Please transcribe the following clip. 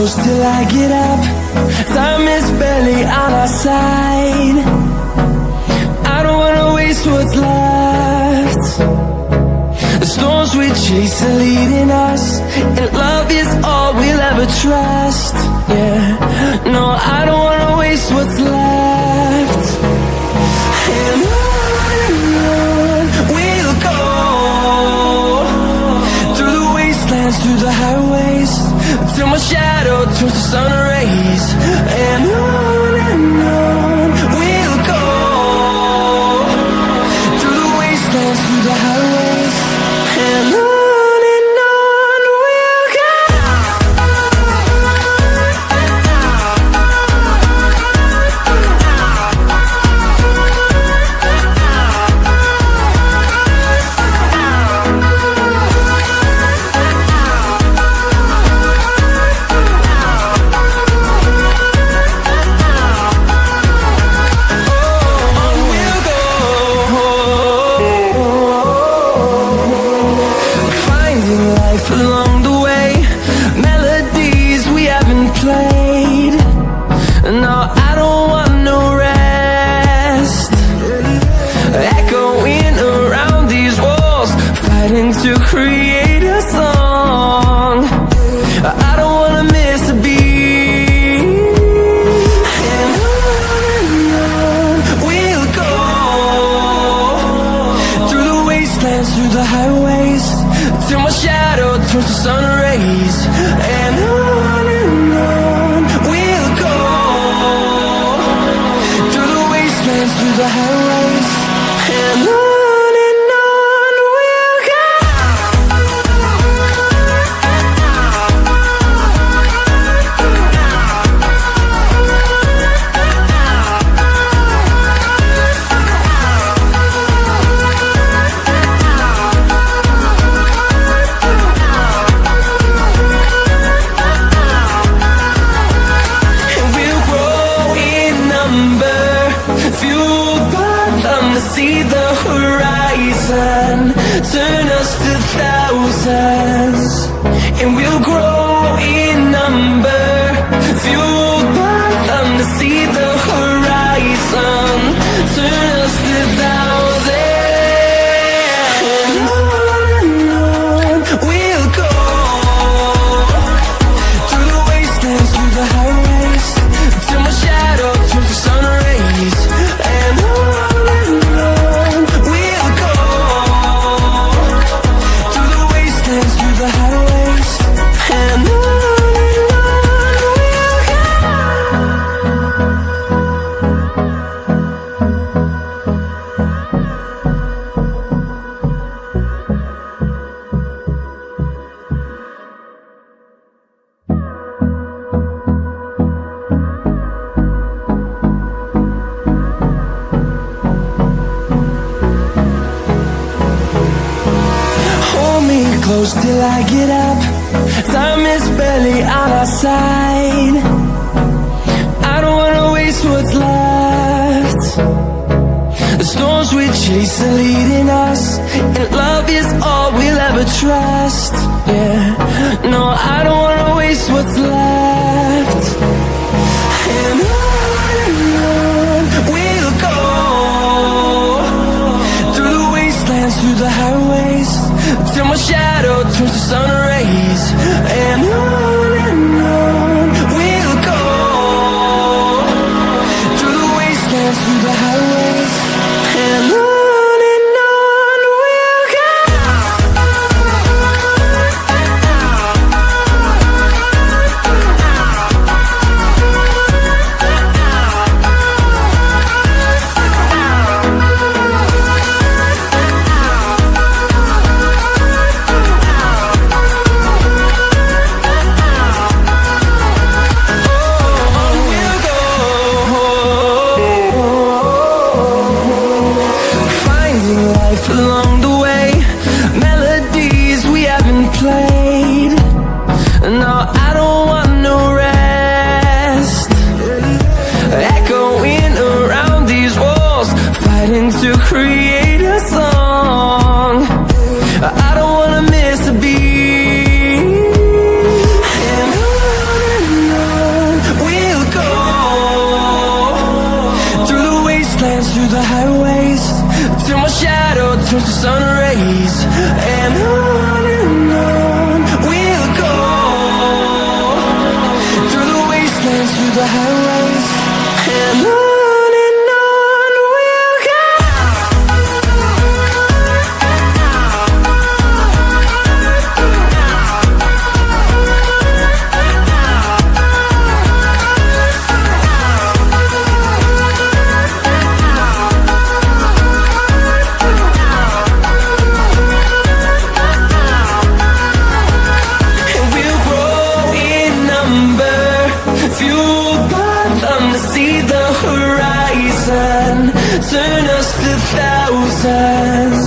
close till I get up. Time is barely on our side. I don't wanna waste what's left. The storms we chase are leading us, and love is all we'll ever trust. Yeah, no, I don't wanna waste what's left. And on we'll go, through the wastelands, through the highways, till my shadow turns to sun rays. And on we'll go, through the wastelands, through the highways, and on we'll go. Along the way, melodies we haven't played. No, I don't want no rest. Echoing around these walls, fighting to create a song. I don't wanna miss a beat. And on we'll go, through the wastelands, through the highways, till my shadow turns to sun rays. And on we'll go, through the wastelands, through the highways, and on we'll go. See the horizon, turn us to thousands, and we'll grow in number. Fueled by them to see the horizon, turn us to thousands. And on we'll go, through the wastelands, through the highways, till my shadow turns to sun rays. And the highways, and on we'll go. Hold me close till I get up. Time is barely on our side. I don't wanna waste what's left. The storms we chase are leading us, and love is all we'll ever trust. Yeah, no, I don't wanna waste what's left. And on we'll go, through the wastelands, through the highways, till my shadow turns to sun rays. And on we'll go, through the wastelands, through the highways, and on we'll go. Along the way, melodies we haven't played. No, I don't want no rest. Echoing around these walls, fighting to create a song. I don't wanna miss a beat. And on till my shadow turns to sun rays. And on we'll go, through the wastelands, through the highways, and on we'll go. Fueled by them to see the horizon, turn us to thousands.